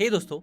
हे दोस्तों,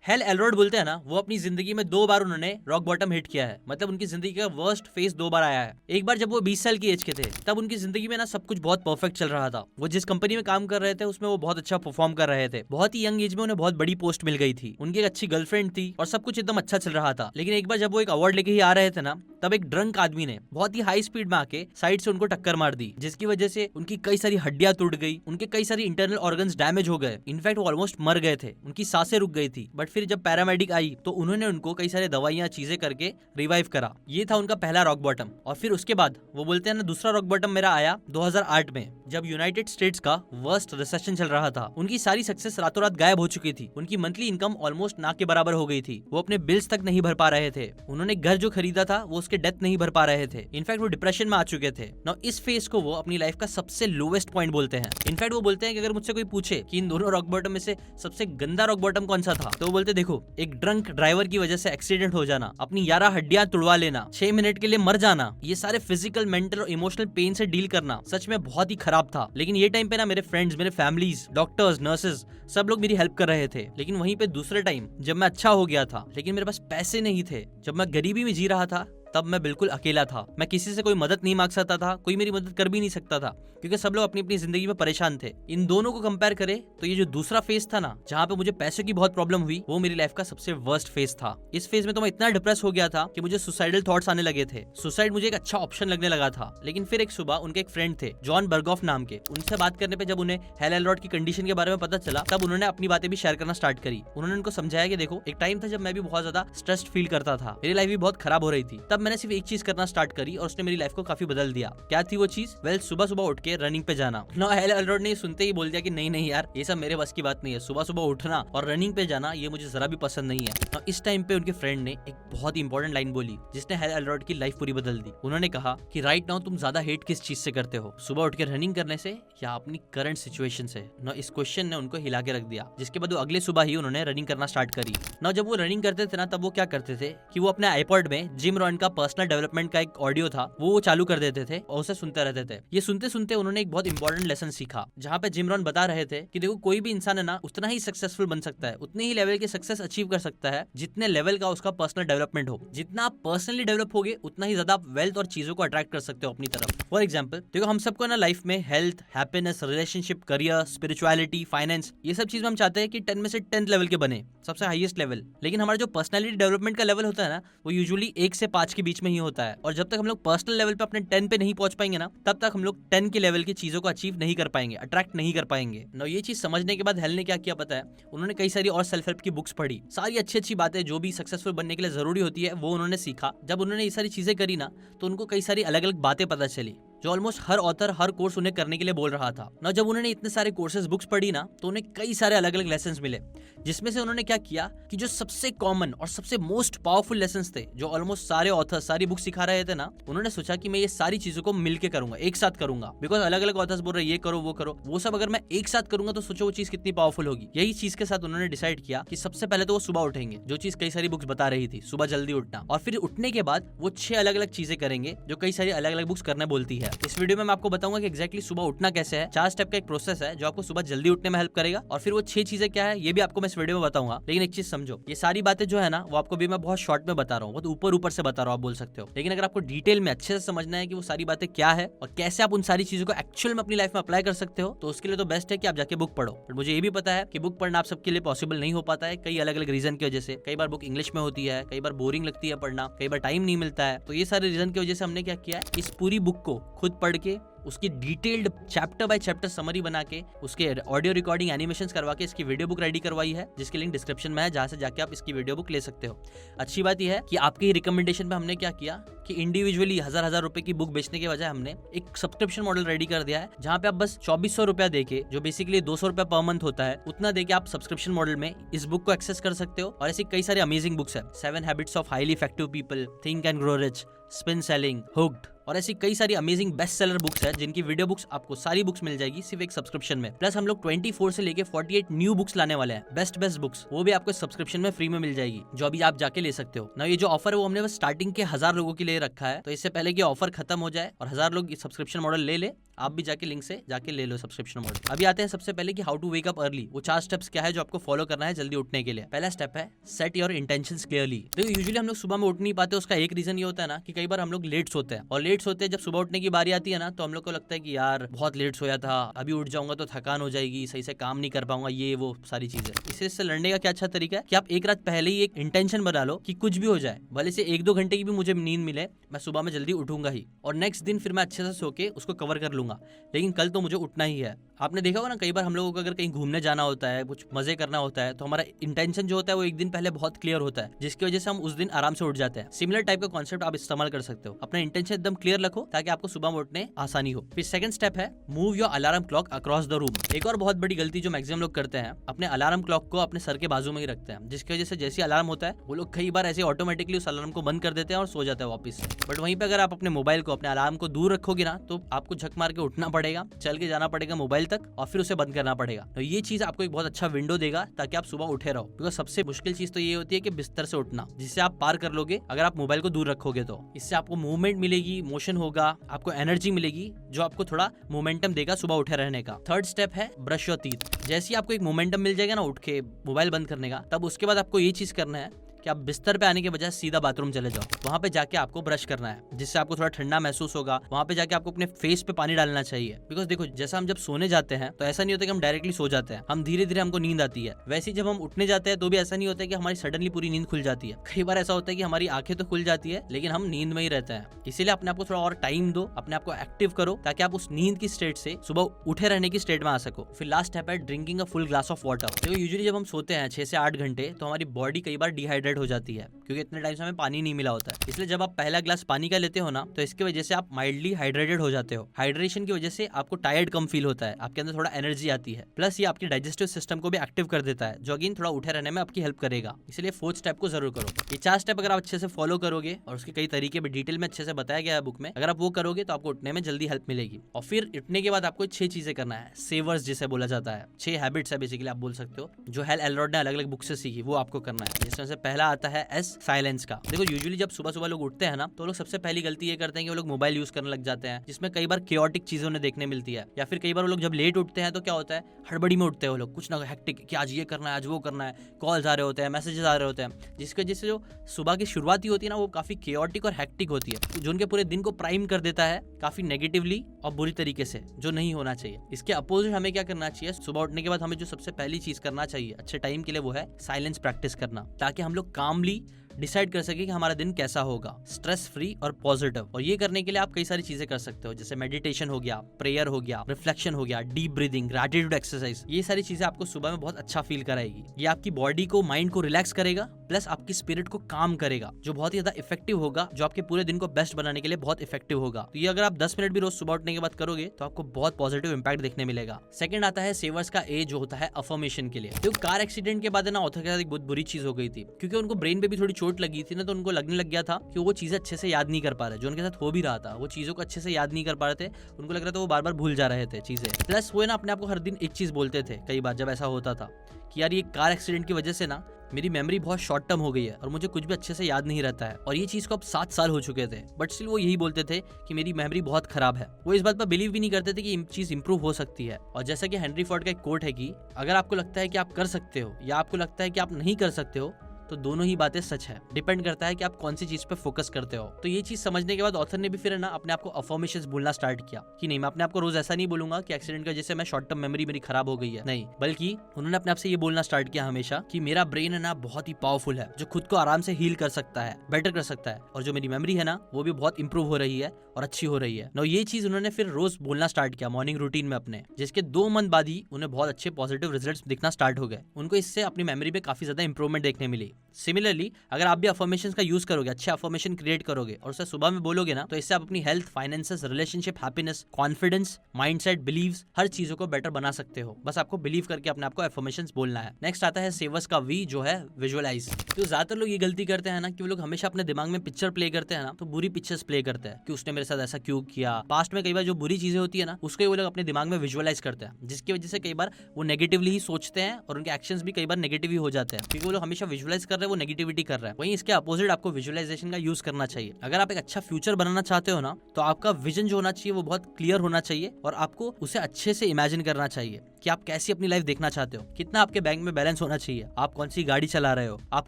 हेल एलरोड बोलते हैं ना, वो अपनी जिंदगी में 2 बार उन्होंने रॉक बॉटम हिट किया है। मतलब उनकी जिंदगी का वर्स्ट फेज 2 बार आया है। एक बार जब वो 20 साल की एज के थे, तब उनकी जिंदगी में ना सब कुछ बहुत परफेक्ट चल रहा था। वो जिस कंपनी में काम कर रहे थे उसमें वो बहुत अच्छा परफॉर्म कर रहे थे। बहुत ही यंग एज में उन्हें बहुत बड़ी पोस्ट मिल गई थी। उनकी एक अच्छी गर्लफ्रेंड थी और सब कुछ एकदम अच्छा चल रहा था। लेकिन एक बार जब वो एक अवार्ड लेके ही आ रहे थे ना, तब एक ड्रंक आदमी ने बहुत ही हाई स्पीड में आके साइड से उनको टक्कर मार दी, जिसकी वजह से उनकी कई सारी हड्डियां टूट गई, उनके कई सारी इंटरनल ऑर्गन्स डैमेज हो गए। इनफैक्ट वो ऑलमोस्ट मर गए थे, उनकी सांसें रुक गई थी। बट फिर जब पैरामेडिक आई तो उन्होंने उनको कई सारे दवाइयां चीजें करके रिवाइव करा। ये था उनका पहला रॉक बॉटम। और फिर उसके बाद वो बोलते हैं ना, दूसरा रॉक बॉटम मेरा आया 2008 में, जब यूनाइटेड स्टेट्स का वर्स्ट रिसेशन चल रहा था। उनकी सारी सक्सेस रातों रात गायब हो चुकी थी। उनकी मंथली इनकम ऑलमोस्ट ना के बराबर हो गई थी। वो अपने बिल्स तक नहीं भर पा रहे थे। उन्होंने घर जो खरीदा था वो उसके डेथ नहीं भर पा रहे थे। इनफैक्ट वो डिप्रेशन में आ चुके थे। नाउ इस फेज को वो अपनी लाइफ का सबसे लोवेस्ट पॉइंट बोलते हैं। इनफैक्ट वो बोलते हैं कि अगर मुझसे कोई पूछे कि इन दोनों रॉक बॉटम में से सबसे गंदा रॉक बॉटम कौन सा था, तो वो बोलते देखो, एक ड्रंक ड्राइवर की वजह से एक्सीडेंट हो जाना, अपनी 11 हड्डियां तुड़वा लेना, 6 मिनट के लिए मर जाना, ये सारे फिजिकल, मेंटल और इमोशनल पेन से डील करना सच में बहुत ही खराब था। लेकिन ये टाइम पे ना मेरे फ्रेंड्स, मेरे फैमिलीज, डॉक्टर्स, नर्सेज सब लोग मेरी हेल्प कर रहे थे। लेकिन वहीं पे दूसरे टाइम जब मैं अच्छा हो गया था, लेकिन मेरे पास पैसे नहीं थे, जब मैं गरीबी में जी रहा था, तब मैं बिल्कुल अकेला था। मैं किसी से कोई मदद नहीं मांग सकता था, कोई मेरी मदद कर भी नहीं सकता था, क्योंकि सब लोग अपनी अपनी जिंदगी में परेशान थे। इन दोनों को कंपेयर करें तो ये जो दूसरा फेज था ना, जहाँ पे मुझे पैसों की बहुत प्रॉब्लम हुई, वो मेरी लाइफ का सबसे वर्स्ट फेज था। इस फेज में तो मैं इतना डिप्रेस हो गया था कि मुझे सुसाइडल थॉट्स आने लगे थे। सुसाइड मुझे एक अच्छा ऑप्शन लगने लगा था। लेकिन फिर एक सुबह उनके एक फ्रेंड थे, जॉन बर्गॉफ नाम के, उनसे बात करने पे जब उन्हें हेल एलरोड की कंडीशन के बारे में पता चला, तब उन्होंने अपनी बातें भी शेयर करना स्टार्ट करी। उन्होंने उनको समझाया कि देखो, एक टाइम था जब मैं भी बहुत ज्यादा स्ट्रेस्ड फील करता था, मेरी लाइफ भी बहुत खराब हो रही थी। तब मैंने सिर्फ एक चीज करना स्टार्ट करी और उसने मेरी लाइफ को काफी बदल दिया। क्या थी वो चीज? वेल, सुबह सुबह उठ के रनिंग पे जाना। ना हेल एलरोड ने सुनते ही बोल दिया कि नहीं नहीं यार, ये सब मेरे बस की बात नहीं है। सुबह सुबह उठना और रनिंग पे जाना ये मुझे जरा भी पसंद नहीं है। और इस टाइम पे उनके फ्रेंड ने एक बहुत ही इंपॉर्टेंट लाइन बोली, जिसने हेल एलरोड की लाइफ पूरी बदल दी। उन्होंने कहा कि राइट नाउ तुम ज्यादा हेट किस चीज से करते हो, सुबह उठ के रनिंग करने से या अपनी करंट सिचुएशन से? ना इस क्वेश्चन ने उनको हिला के रख दिया। जिसके बाद वो अगले सुबह ही उन्होंने रनिंग करना स्टार्ट करी। ना जब वो रनिंग करते थे ना, तब वो क्या करते थे कि वो अपने आईपॉड में जिम रॉन का पर्सनल डेवलपमेंट का एक ऑडियो था, वो चालू कर देते थे और उसे सुनते रहते थे। ये सुनते सुनते उन्होंने एक बहुत इंपॉर्टेंट लेसन सीखा, जहाँ पे जिम रॉन बता रहे थे कि देखो, कोई भी इंसान है ना, उतना ही सक्सेसफुल बन सकता है, उतने ही लेवल की सक्सेस अचीव कर सकता है जितने लेवल का उसका पर्सनल डेवलपमेंट हो। जितना आप पर्सनली डेवलप होगे, उतना ही ज्यादा आप वेल्थ और चीजों को अट्रैक्ट कर सकते हो अपनी तरफ। फॉर एग्जाम्पल देखो, हम सबको ना लाइफ में health, happiness, relationship, career, spirituality, finance, ये सब चीज में हम चाहते हैं कि 10 में से 10th लेवल के बने, सबसे हाईएस्ट लेवल। लेकिन हमारा जो पर्सनैलिटी डेवलपमेंट का लेवल होता है ना, वो यूजुअली 1 से 5 के बीच में ही होता है। और जब तक हम लोग पर्सनल लेवल पे अपने 10 पे नहीं पहुंच पाएंगे ना, तब तक हम लोग 10 के लेवल की चीजों को अचीव नहीं कर पाएंगे, अट्रैक्ट नहीं कर पाएंगे। ना ये चीज समझने के बाद हेल ने क्या किया पता है? उन्होंने कई सारी और सेल्फ हेल्प की बुक्स पढ़ी। सारी अच्छी अच्छी बातें जो भी सक्सेसफुल बनने के लिए जरूरी होती है, वो उन्होंने सीखा। जब उन्होंने ये सारी चीजें करी ना, तो उनको कई सारी अलग अलग बातें पता चली, जो ऑलमोस्ट हर ऑथर, हर कोर्स उन्हें करने के लिए बोल रहा था ना। जब उन्होंने इतने सारे कोर्सेज, बुक्स पढ़ी ना, तो उन्हें कई सारे अलग अलग लेसन्स मिले, जिसमें से उन्होंने क्या किया कि जो सबसे कॉमन और सबसे मोस्ट पावरफुल लेसन्स थे, जो ऑलमोस्ट सारे ऑथर्स, सारी बुक्स सिखा रहे थे ना, उन्होंने सोचा कि मैं ये सारी चीजों को मिलके करूंगा, एक साथ करूंगा। बिकॉज अलग अलग ऑथर्स बोल रहे ये करो वो करो, वो सब अगर मैं एक साथ करूंगा तो सोचो वो चीज कितनी पावरफुल होगी। यही चीज के साथ उन्होंने डिसाइड किया कि सबसे पहले तो वो सुबह उठेंगे, जो चीज कई सारी बुक्स बता रही थी, सुबह जल्दी उठना। और फिर उठने के बाद वो 6 अलग अलग चीजें करेंगे, जो कई सारी अलग अलग बुक्स करने बोलती है। इस वीडियो में मैं आपको बताऊंगा कि एग्जैक्टली सुबह उठना कैसे है। 4 स्टेप का एक प्रोसेस है जो आपको सुबह जल्दी उठने में हेल्प करेगा। और फिर वो 6 चीजें क्या है, ये भी आपको मैं इस वीडियो में बताऊंगा। लेकिन एक चीज समझो, ये सारी बातें जो है ना, वो आपको भी मैं बहुत शॉर्ट में बता रहा हूँ, बहुत ऊपर ऊपर से बता रहा हूँ, आप बोल सकते हो। लेकिन अगर आपको डिटेल में अच्छे से समझना है कि वो सारी बातें क्या है और कैसे आप उन सारी चीजों को एक्चुअल में अपनी लाइफ में अप्लाई कर सकते हो, तो उसके लिए तो बेस्ट है कि आप जाके बुक पढ़ो। बट मुझे ये भी पता है कि बुक पढ़ना आप सबके लिए पॉसिबल नहीं हो पाता है, कई अलग अलग रीजन की वजह से। कई बार बुक इंग्लिश में होती है, कई बार बोरिंग लगती है पढ़ना, कई बार टाइम नहीं मिलता है। तो ये सारे रीजन की वजह से हमने क्या किया, इस पूरी बुक को खुद पढ़ के उसकी detailed chapter by chapter summary बना के, उसके ऑडियो रिकॉर्डिंग, एनिमेशंस करवा के इसकी वीडियो बुक रेडी करवाई है, जिसकी लिंक डिस्क्रिप्शन में है, जहां से जाके आप इसकी वीडियो बुक ले सकते हो। अच्छी बात यह है कि आपके रिकमेंडेशन पे हमने क्या किया कि इंडिविजुअली 1000 रुपए की बुक बेचने के बजाय हमने एक सब्सक्रिप्शन मॉडल रेडी कर दिया है, जहां पे आप बस 2400 रुपया देके, जो बेसिकली 200 रुपया पर मंथ होता है, उतना देके आप सब्सक्रिप्शन मॉडल में इस बुक को एक्सेस कर सकते हो। और ऐसी कई सारी अमेजिंग बुक्स है, 7 habits of highly effective people, think and grow rich, spin selling, hooked, और ऐसी कई सारी अमेजिंग बेस्ट सेलर बुक्स है, जिनकी वीडियो बुक्स आपको सारी बुक्स मिल जाएगी सिर्फ एक सब्सक्रिप्शन में। प्लस हम लोग 24 से लेके 48 न्यू बुक्स लाने वाले हैं, बेस्ट बुक्स, वो भी आपको सब्सक्रिप्शन में फ्री में मिल जाएगी, जो अभी आप जाके ले सकते हो ना। ये जो ऑफर है वो हमने बस स्टार्टिंग के 1000 लोगों के लिए रखा है, तो इससे पहले कि ऑफर खत्म हो जाए और 1000 लोग सब्सक्रिप्शन मॉडल ले ले, आप भी जाके लिंक से जाके ले लो सब्सक्रिप्शन मोड। अभी आते हैं सबसे पहले कि how to wake up early. वो 4 स्टेप्स क्या है जो आपको फॉलो करना है जल्दी उठने के लिए। पहला स्टेप है सेट योर इंटेंशंस क्लियरली। देखो यूजुअली हम लोग सुबह में उठ नहीं पाते, उसका एक रीजन ये होता है ना कि कई बार हम लोग लेट सोते हैं, और लेट सोते हैं जब सुबह उठने की बारी आती है ना तो हम लोग को लगता है कि यार बहुत लेट सोया था, अभी उठ जाऊंगा तो थकान हो जाएगी, सही से काम नहीं कर पाऊंगा, ये वो सारी चीजें। इससे लड़ने का क्या अच्छा तरीका है कि आप एक रात पहले ही एक इंटेंशन बना लो कि कुछ भी हो जाए, भले से 1-2 घंटे की भी मुझे नींद मिले, मैं सुबह में जल्दी उठूंगा ही, और नेक्स्ट दिन फिर मैं अच्छे से सो के उसको कवर कर लूंगा, लेकिन कल तो मुझे उठना ही है। आपने देखा होगा ना कई बार हम लोगों को अगर कहीं घूमने जाना होता है, कुछ मजे करना होता है, तो हमारा इंटेंशन जो होता है वो एक दिन पहले बहुत क्लियर होता है, जिसकी वजह से हम उस दिन आराम से उठ जाते हैं। सिमिलर टाइप का कॉन्सेप्ट आप इस्तेमाल कर सकते हो। अपना इंटेंशन एकदम क्लियर रखो ताकि आपको सुबह में उठने आसानी हो। फिर सेकंड स्टेप है move your alarm clock across the room. एक और बहुत बड़ी गलती जो मैक्सिमम लोग करते हैं, अपने अलार्म क्लॉक को अपने सर के बाजू में ही रखते हैं, जिसकी वजह से जैसे अलार्म होता है वो लोग कई बार ऐसे ऑटोमेटिकली उस अलार्म को बंद कर देते हैं और सो जाते हैं वापस। बट वहीं पे अगर आप अपने मोबाइल को, अपने अलार्म को दूर रखोगे ना, तो आपको झक मार के उठना पड़ेगा, चल के जाना पड़ेगा मोबाइल तक और फिर उसे बंद करना पड़ेगा। तो ये चीज आपको एक बहुत अच्छा विंडो देगा ताकि आप सुबह उठे रहो। बिकॉज सबसे मुश्किल चीज तो ये होती है कि बिस्तर से उठना, जिससे आप पार कर लोगे अगर आप मोबाइल को दूर रखोगे तो। इससे आपको मूवमेंट मिलेगी, मोशन होगा, आपको एनर्जी मिलेगी, जो आपको थोड़ा मोमेंटम देगा सुबह उठे रहने का। थर्ड स्टेप है ब्रश योर टीथ। जैसे ही आपको एक मोमेंटम मिल जाएगा ना उठ के मोबाइल बंद करने का, तब उसके बाद आपको ये चीज करना है कि आप बिस्तर पे आने के बजाय सीधा बाथरूम चले जाओ। वहां पे जाके आपको ब्रश करना है, जिससे आपको थोड़ा ठंडा महसूस होगा। वहां पे जाके आपको अपने फेस पे पानी डालना चाहिए। बिकॉज देखो, जैसा हम जब सोने जाते हैं तो ऐसा नहीं होता कि हम डायरेक्टली सो जाते हैं, हम धीरे धीरे हमको नींद आती है। वैसे ही जब हम उठने जाते हैं तो भी ऐसा नहीं होता है कि हमारी सडनली पूरी नींद खुल जाती है। कई बार ऐसा होता है कि हमारी आंखें तो खुल जाती है लेकिन हम नींद में ही रहते हैं। इसीलिए अपने आपको थोड़ा और टाइम दो, अपने आपको एक्टिव करो ताकि आप उस नींद की स्टेट से सुबह उठे रहने की स्टेट में आ सको। फिर लास्ट स्टेप है drinking a full glass of water. देखो यूजुअली जब हम सोते हैं 6 से 8 घंटे तो हमारी बॉडी कई बार डिहाइड्रेट हो जाती है, क्योंकि इतने टाइम से हमें पानी नहीं मिला होता है। इसलिए जब आप पहला ग्लास पानी का लेते हो ना, तो इसकी वजह से आप माइल्डली हाइड्रेटेड हो जाते हो। हाइड्रेशन की वजह से आपको टायर्ड कम फील होता है, आपके अंदर थोड़ा एनर्जी आती है, प्लस ये आपके डाइजेस्टिव सिस्टम को भी एक्टिव कर देता है, जो अगेन थोड़ा उठे रहने में आपकी हेल्प करेगा। इसलिए 4th स्टेप को जरूर करो। ये 4 स्टेप अगर आप अच्छे से फॉलो करोगे, और उसके कई तरीके भी डिटेल में अच्छे से बताया गया है बुक में, अगर आप वो करोगे तो आपको उठने में जल्दी हेल्प मिलेगी। और फिर उठने के बाद आपको 6 चीजें करना है, सेवर्स जिसे बोला जाता है। 6 हैबिट्स है बेसिकली, आप बोल सकते हो, जो हेल एलरॉड ने अलग अलग बुक से सीखी, वो आपको करना है। जिसमें से पहला आता है एस, साइलेंस का। देखो यूजुअली जब सुबह सुबह लोग उठते हैं ना, तो लोग सबसे पहली गलती ये करते हैं कि वो लोग मोबाइल यूज करने लग जाते हैं, जिसमें कई बार केओटिक चीजें उन्हें देखने मिलती है। या फिर कई बार वो लोग जब लेट उठते हैं तो क्या होता है, हड़बड़ी में उठते हैं वो लोग, कुछ ना हेक्टिक कि आज ये करना है, आज वो करना है, कॉल्स आ रहे होते हैं, मैसेजेस आ रहे होते हैं, जिसकी वजह से जो सुबह की शुरुआत होती है ना, वो काफी केओटिक और हेक्टिक होती है, जो उनके पूरे दिन को प्राइम कर देता है काफी नेगेटिवली और बुरी तरीके से, जो नहीं होना चाहिए। इसके अपोजिट हमें क्या करना चाहिए, सुबह उठने के बाद हमें जो सबसे पहली चीज करना चाहिए अच्छे टाइम के लिए, वो है साइलेंस प्रैक्टिस करना, ताकि हम लोग कामली डिसाइड कर सके कि हमारा दिन कैसा होगा, स्ट्रेस फ्री और पॉजिटिव। और ये करने के लिए आप कई सारी चीजें कर सकते हो, जैसे मेडिटेशन हो गया, प्रेयर हो गया, रिफ्लेक्शन हो गया, डीप ब्रीदिंग, ग्रैटिट्यूड एक्सरसाइज। ये सारी चीजें आपको सुबह में बहुत अच्छा फील कराएगी। ये आपकी बॉडी को, माइंड को रिलैक्स करेगा, प्लस आपकी स्पिरिट को काम करेगा, जो बहुत ही ज्यादा इफेक्टिव होगा, जो आपके पूरे दिन को बेस्ट बनाने के लिए बहुत इफेक्टिव होगा। तो ये अगर आप 10 मिनट भी रोज सुबह उठने के बाद करोगे तो आपको बहुत पॉजिटिव इंपैक्ट देखने मिलेगा। सेकंड आता है सेवर्स का ए, जो होता है अफर्मेशन के लिए। तो कार एक्सीडेंट के बाद ना ऑथर के साथ एक बहुत बुरी चीज हो गई थी, क्योंकि उनको ब्रेन पे भी थोड़ी चोट लगी थी ना, तो उनको लगने लग गया था कि वो चीजें अच्छे से याद नहीं कर पा रहे, जो उनके साथ हो भी रहा था, वो चीजों को अच्छे से याद नहीं कर पा रहे थे। उनको लग रहा था वो बार बार भूल जा रहे थे चीजें। प्लस वो ना अपने आप को हर दिन एक चीज बोलते थे, कई बार जब ऐसा होता था कि यार ये कार एक्सीडेंट की वजह से ना मेरी मेमोरी बहुत शॉर्ट टर्म हो गई है और मुझे कुछ भी अच्छे से याद नहीं रहता है। और ये चीज को अब 7 साल हो चुके थे, बट स्टिल वो यही बोलते थे कि मेरी मेमोरी बहुत खराब है। वो इस बात पर बिलीव भी नहीं करते थे कि ये चीज इंप्रूव हो सकती है। और जैसा कि हेनरी फोर्ड का एक कोट है कि अगर आपको लगता है कि आप कर सकते हो या आपको लगता है कि आप नहीं कर सकते हो, तो दोनों ही बातें सच है। डिपेंड करता है कि आप कौन सी चीज पे फोकस करते हो। तो ये चीज समझने के बाद ऑथर ने भी फिर ना अपने आप को अफर्मेशंस बोलना स्टार्ट किया कि नहीं, मैं अपने आप को रोज ऐसा नहीं बोलूंगा कि एक्सीडेंट की वजह से मैं शॉर्ट टर्म मेमोरी मेरी खराब हो गई है, नहीं, बल्कि उन्होंने अपने आप से ये बोलना स्टार्ट किया हमेशा कि मेरा ब्रेन है ना बहुत ही पावरफुल है, जो खुद को आराम से हील कर सकता है, बेटर कर सकता है, और जो मेरी मेमोरी है ना वो भी बहुत इंप्रूव हो रही है और अच्छी हो रही है। ये चीज उन्होंने फिर रोज बोलना स्टार्ट किया मॉर्निंग रूटीन में अपने, जिसके 2 मंथ बाद ही उन्हें बहुत अच्छे पॉजिटिव रिजल्ट्स दिखना स्टार्ट हो गए। उनको इससे अपनी मेमोरी पे काफी ज्यादा इंप्रूवमेंट देखने मिली। सिमिलरली अगर आप भी अफर्मेशंस का यूज करोगे, अच्छे अफर्मेशन क्रिएट करोगे और उसे सुबह में बोलोगे ना, तो इससे आप अपनी health, finances, relationship, happiness, confidence, mindset, beliefs, हर चीजों को बेटर बना सकते हो। बस आपको बिलीव करके अपने आपको अफर्मेशंस बोलना है। नेक्स्ट आता है सेवर्स का वी, जो है विजुअलाइज। तो ज्यादातर लोग ये गलती करते हैं ना कि वो लोग हमेशा अपने दिमाग में पिक्चर प्ले करते हैं ना, तो बुरी पिक्चर्स प्ले करते हैं कि उसने मेरे साथ ऐसा क्यों किया। पास्ट में कई बार जो बुरी चीजें होती है ना, उसको वो लोग अपने दिमाग में विजुअलाइज करते हैं, जिसकी वजह से कई बार वो नेगेटिवली ही सोचते हैं और उनके एक्शंस भी कई बार नेगेटिव ही हो जाते हैं, क्योंकि वो लोग हमेशा विजुअलाइज कर रहे हैं है वो नेगेटिविटी कर रहा है। वहीं इसके अपोजिट आपको विजुअलाइजेशन का यूज करना चाहिए। अगर आप एक अच्छा फ्यूचर बनाना चाहते हो ना, तो आपका विजन जो होना चाहिए वो बहुत क्लियर होना चाहिए और आपको उसे अच्छे से इमेजिन करना चाहिए कि आप कैसी अपनी लाइफ देखना चाहते हो, कितना आपके बैंक में बैलेंस होना चाहिए, आप कौन सी गाड़ी चला रहे हो, आप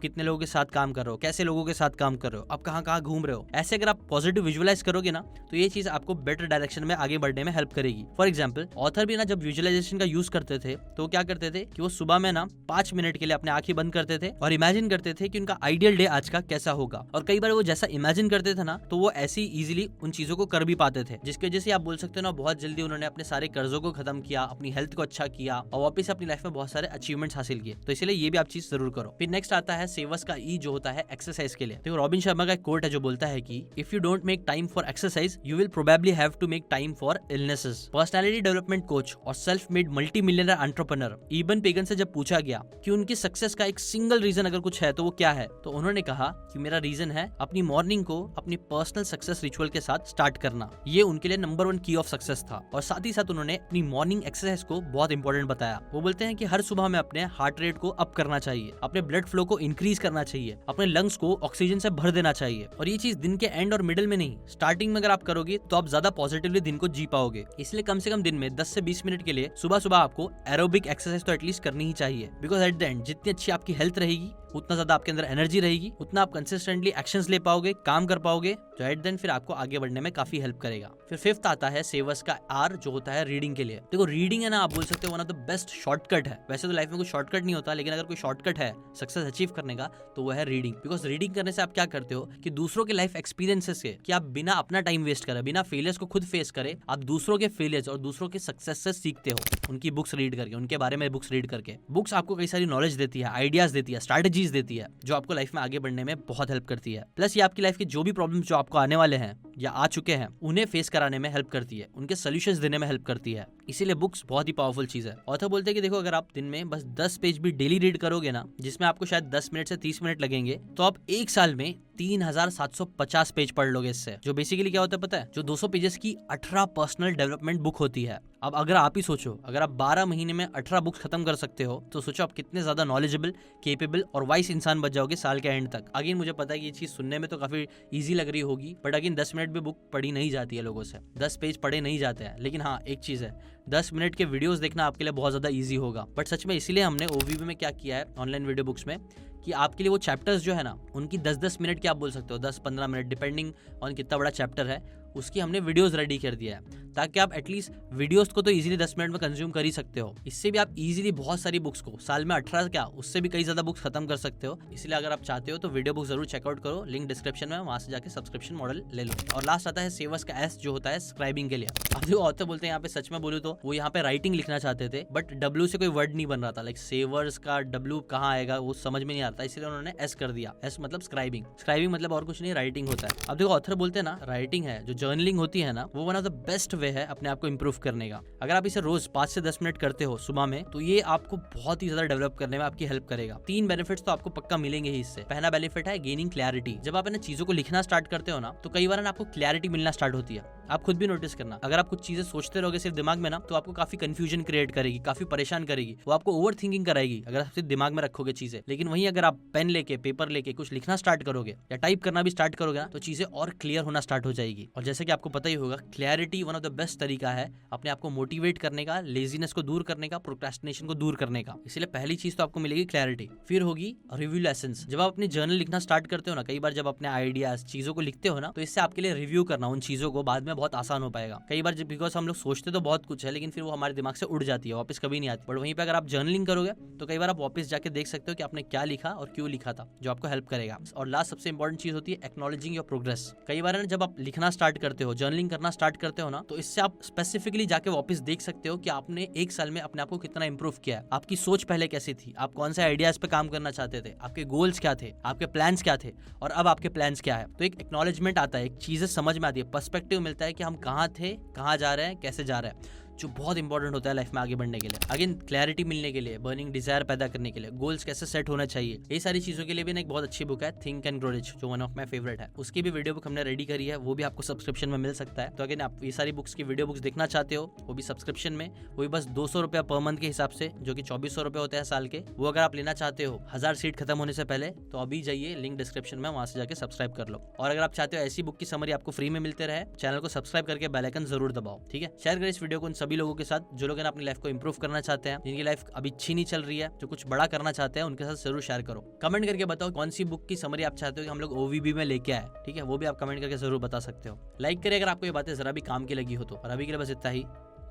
कितने लोगों के साथ काम कर रहे हो, कैसे लोगों के साथ काम कर रहे हो, आप कहाँ कहाँ घूम रहे हो। ऐसे अगर आप पॉजिटिव विजुअलाइज करोगे ना, तो ये चीज आपको बेटर डायरेक्शन में आगे बढ़ने में हेल्प करेगी। फॉर एग्जाम्पल, ऑथर भी ना जब विजुअलाइजेशन का यूज करते थे तो क्या करते थे कि वो सुबह में ना 5 मिनट के लिए अपने आंखें बंद करते थे और इमेजिन करते थे कि उनका आइडियल डे आज का कैसा होगा। और कई बार वो जैसा इमेजिन करते थे ना, तो वो ऐसी इजीली उन चीजों को कर भी पाते थे, जिसकी वजह से आप बोल सकते हो ना बहुत जल्दी उन्होंने अपने सारे कर्जों को खत्म किया, अपनी हेल्थ को अच्छा किया और वापस अपनी लाइफ में बहुत सारे अचीवमेंट्स हासिल किए। तो इसलिए ये भी आप चीज जरूर करो। फिर नेक्स्ट आता है सेवर्स का ई, जो होता है एक्सरसाइज के लिए। तो रॉबिन शर्मा का एक कोट है जो बोलता है कि if you don't make time for exercise you will probably have to make time for illnesses. Personality development coach और self made multi millionaire entrepreneur Eben Pagan से जब पूछा गया कि उनकी सक्सेस का एक सिंगल रीजन अगर कुछ है तो वो क्या है, तो उन्होंने कहा कि मेरा रीजन है अपनी मॉर्निंग को अपनी पर्सनल सक्सेस रिचुअल के साथ स्टार्ट करना। ये उनके लिए नंबर 1 की ऑफ सक्सेस था। और साथ ही साथ उन्होंने अपनी मॉर्निंग एक्सरसाइज को बहुत इंपॉर्टेंट बताया। वो बोलते हैं कि हर सुबह में अपने हार्ट रेट को अप करना चाहिए, अपने ब्लड फ्लो को इंक्रीज करना चाहिए, अपने लंग्स को ऑक्सीजन से भर देना चाहिए। और ये चीज दिन के एंड और मिडिल में नहीं, स्टार्टिंग में अगर आप करोगे तो आप ज्यादा पॉजिटिवली दिन को जी पाओगे। इसलिए कम से कम दिन में 10 से 20 मिनट के लिए सुबह सुबह आपको एरोबिक एक्सरसाइज तो एटलीस्ट करनी ही चाहिए। बिकॉज एट द एंड जितनी अच्छी आपकी हेल्थ रहेगी, उतना ज्यादा आपके अंदर एनर्जी रहेगी, उतना आप कंसिस्टेंटली एक्शंस ले पाओगे, काम कर पाओगे, जो एट देन फिर आपको आगे बढ़ने में काफी हेल्प करेगा। फिर फिफ्थ आता है सेवर्स का आर, जो होता है रीडिंग के लिए। देखो रीडिंग है ना, आप बोल सकते हो one of the best shortcut है। वैसे तो लाइफ में कोई शॉर्टकट नहीं होता, लेकिन अगर कोई शॉर्टकट है सक्सेस अचीव करने का तो वो है रीडिंग। बिकॉज रीडिंग करने से आप क्या करते हो कि दूसरों के लाइफ एक्सपीरियंसेस के, कि आप बिना अपना टाइम वेस्ट करे, बिना फेलियर्स को खुद फेस करे, आप दूसरों के फेलियर्स और दूसरों के सक्सेस से सीखते हो, उनकी बुक्स रीड करके, उनके बारे में बुक्स रीड करके। बुक्स आपको कई सारी नॉलेज देती है, आइडियाज देती है, स्ट्रैटेजीज देती है, जो आपको लाइफ में आगे बढ़ने में बहुत हेल्प करती है। प्लस ये आपकी लाइफ के जो भी प्रॉब्लम्स जो आपको आने वाले हैं या आ चुके हैं, उन्हें फेस कराने में हेल्प करती है, उनके सॉल्यूशंस देने में हेल्प करती है। इसीलिए बुक्स बहुत ही पावरफुल चीज है। ऑथर बोलते हैं कि देखो, अगर आप दिन में बस 10 पेज भी डेली रीड करोगे ना, जिसमें आपको शायद 10 मिनट से 30 मिनट लगेंगे, तो आप एक साल में 3750 पेज पढ़ लोगे इससे। जो बेसिकली क्या होता है पता है, जो 200 पेजेस की 18 पर्सनल डेवलपमेंट बुक होती है। अब अगर आप ही सोचो, अगर आप 12 महीने में 18 बुक्स खत्म कर सकते हो, तो सोचो आप कितने ज्यादा नॉलेजेबल, केपेबल और वाइस इंसान बच जाओगे साल के एंड तक। अगेन मुझे पता है कि ये चीज सुनने में तो काफी इजी लग रही होगी, बट अगेन 10 मिनट भी बुक पढ़ी नहीं जाती है लोगों से, 10 पेज पढ़े नहीं जाते हैं। लेकिन हाँ, एक चीज है, 10 मिनट के वीडियोस देखना आपके लिए बहुत ज्यादा इजी होगा। बट सच में इसीलिए हमने ओवीबी में क्या किया है ऑनलाइन वीडियो बुक्स में, कि आपके लिए वो चैप्टर्स जो है ना, उनकी 10-10 मिनट की आप बोल सकते हो, 10-15 मिनट डिपेंडिंग ऑन कितना बड़ा चैप्टर है, उसकी हमने वीडियोस रेडी कर दिया है, ताकि आप एटलीस्ट वीडियोस को तो इजीली 10 मिनट में कंज्यूम कर ही सकते हो। इससे भी आप इजीली बहुत सारी बुक्स को, साल में 18 क्या, उससे भी कई ज्यादा बुक्स खत्म कर सकते हो। इसलिए अगर आप चाहते हो तो वीडियो बुक जरूर चेकआउट करो, लिंक डिस्क्रिप्शन में, वहां से जाके सब्सक्रिप्शन मॉडल ले लो। और लास्ट आता है सेवर्स का एस, जो होता है स्क्राइबिंग के लिए। अब जो ऑथर बोलते हैं यहाँ पे, सच में बोलूं तो वो यहाँ पे राइटिंग लिखना चाहते थे, बट डब्ल्यू से कोई वर्ड नहीं बन रहा था। लाइक सेवर्स का डब्ल्यू कहाँ आएगा वो समझ में नहीं आता, इसलिए उन्होंने एस कर दिया। एस मतलब स्क्राइबिंग। स्क्राइबिंग मतलब और कुछ नहीं, राइटिंग होता है। अब देखो, ऑथर बोलते हैं ना, राइटिंग है, जो जर्नलिंग होती है ना, वो one of the best way है अपने आप को इंप्रूव करने का। अगर आप इसे रोज 5 से 10 मिनट करते हो सुबह में, तो ये आपको बहुत ही ज्यादा डेवलप करने में आपकी हेल्प करेगा। 3 बेनिफिट्स तो आपको पक्का मिलेंगे ही इससे। पहला बेनिफिट है गेनिंग क्लैरिटी। जब आप चीजों को लिखना स्टार्ट करते हो ना, तो कई बार आपको क्लैरिटी मिलना स्टार्ट होती है। आप खुद भी नोटिस करना, अगर आप कुछ चीजें सोचते रहोगे सिर्फ दिमाग में ना, तो आपको काफी कंफ्यूजन क्रिएट करेगी, काफी परेशान करेगी, वो आपको ओवर थिंकिंग कराएगी अगर आप सिर्फ दिमाग में रखोगे चीजें। लेकिन वहीं अगर आप पेन लेके, पेपर लेके कुछ लिखना स्टार्ट करोगे या टाइप करना भी स्टार्ट करोगे ना, तो चीजें और क्लियर होना स्टार्ट हो जाएगी। और जैसे कि आपको पता ही होगा, clarity one of the best तरीका है अपने आप को मोटिवेट करने का, लेजीनेस को दूर करने का, प्रोक्रेस्टिनेशन को दूर करने का। इसलिए पहली चीज तो आपको मिलेगी क्लैरिटी। फिर होगी रिव्यू लेसन्स। जब आप अपनी जर्नल लिखना स्टार्ट करते हो ना, कई बार जब अपने आइडियाज, चीजों को लिखते हो ना, तो इससे आपके लिए रिव्यू करना उन चीजों को बाद में बहुत आसान हो पाएगा। कई बार बिकॉज हम लोग सोचते तो बहुत कुछ है, लेकिन फिर वो हमारे दिमाग से उड़ जाती है, वापस कभी नहीं आती। बट वहीं पे अगर आप जर्नलिंग करोगे, तो कई बार आप वापस जाके देख सकते हो कि आपने क्या लिखा और क्यों लिखा था, जो आपको हेल्प करेगा। और लास्ट सबसे इंपॉर्टेंट चीज होती है एक्नॉलेजिंग योर प्रोग्रेस। कई बार जब आप लिखना स्टार्ट करते हो, जर्नलिंग करना स्टार्ट करते हो ना, तो इससे आप स्पेसिफिकली जाके वापस देख सकते हो कि आपने एक साल में अपने आप को कितना इंप्रूव किया है, आपकी सोच पहले कैसी थी, आप कौन से आइडियाज पे काम करना चाहते थे, आपके गोल्स क्या थे, आपके प्लान्स क्या थे, और अब आपके प्लान्स क्या है। तो एक एक्नॉलेजमेंट आता है, एक चीजें समझ में आती है, पर्सपेक्टिव मिलता है कि हम कहाँ थे, कहाँ जा रहे हैं, कैसे जा रहे हैं। जो बहुत इंपॉर्टेंट होता है लाइफ में आगे बढ़ने के लिए, अगेन क्लैरिटी मिलने के लिए, बर्निंग डिजायर पैदा करने के लिए, गोल्स कैसे सेट होना चाहिए, ये सारी चीजों के लिए भी एक बहुत अच्छी बुक है थिंक एंड ग्रो रिच, जो वन ऑफ माय फेवरेट है। उसकी भी वीडियो बुक हमने रेडी करी है, वो भी आपको सब्सक्रिप्शन में मिल सकता है। तो अगेन आप ये सारी बुक्स की वीडियो बुक्स देखना चाहते हो, वो भी सब्सक्रिप्शन में, वो भी बस 200 रुपया पर मंथ के हिसाब से, जो कि 2400 रुपए होते हैं साल के। वो अगर आप लेना चाहते हो 1000 सीट खत्म होने से पहले, तो अभी जाइए, लिंक डिस्क्रिप्शन में, वहां से जाके सब्सक्राइब कर लो। और अगर आप चाहते हो ऐसी बुक की समरी आपको फ्री में मिलते रहे, चैनल को सब्सक्राइब करके बेल आइकन जरूर दबाओ, ठीक है। शेयर करें इस वीडियो को उन सभी लोगों के साथ जो लोग अपनी लाइफ को इंप्रूव करना चाहते हैं, जिनकी लाइफ अभी अच्छी नहीं चल रही है, जो कुछ बड़ा करना चाहते हैं, उनके साथ जरूर शेयर करो। कमेंट करके बताओ कौन सी बुक की समरी आप चाहते हो कि हम लोग OVB में लेके आए, ठीक है, वो भी आप कमेंट करके जरूर बता सकते हो। लाइक करें अगर आपको ये बातें जरा भी काम की लगी हो तो। और अभी के लिए बस इतना ही।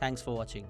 Thanks for watching.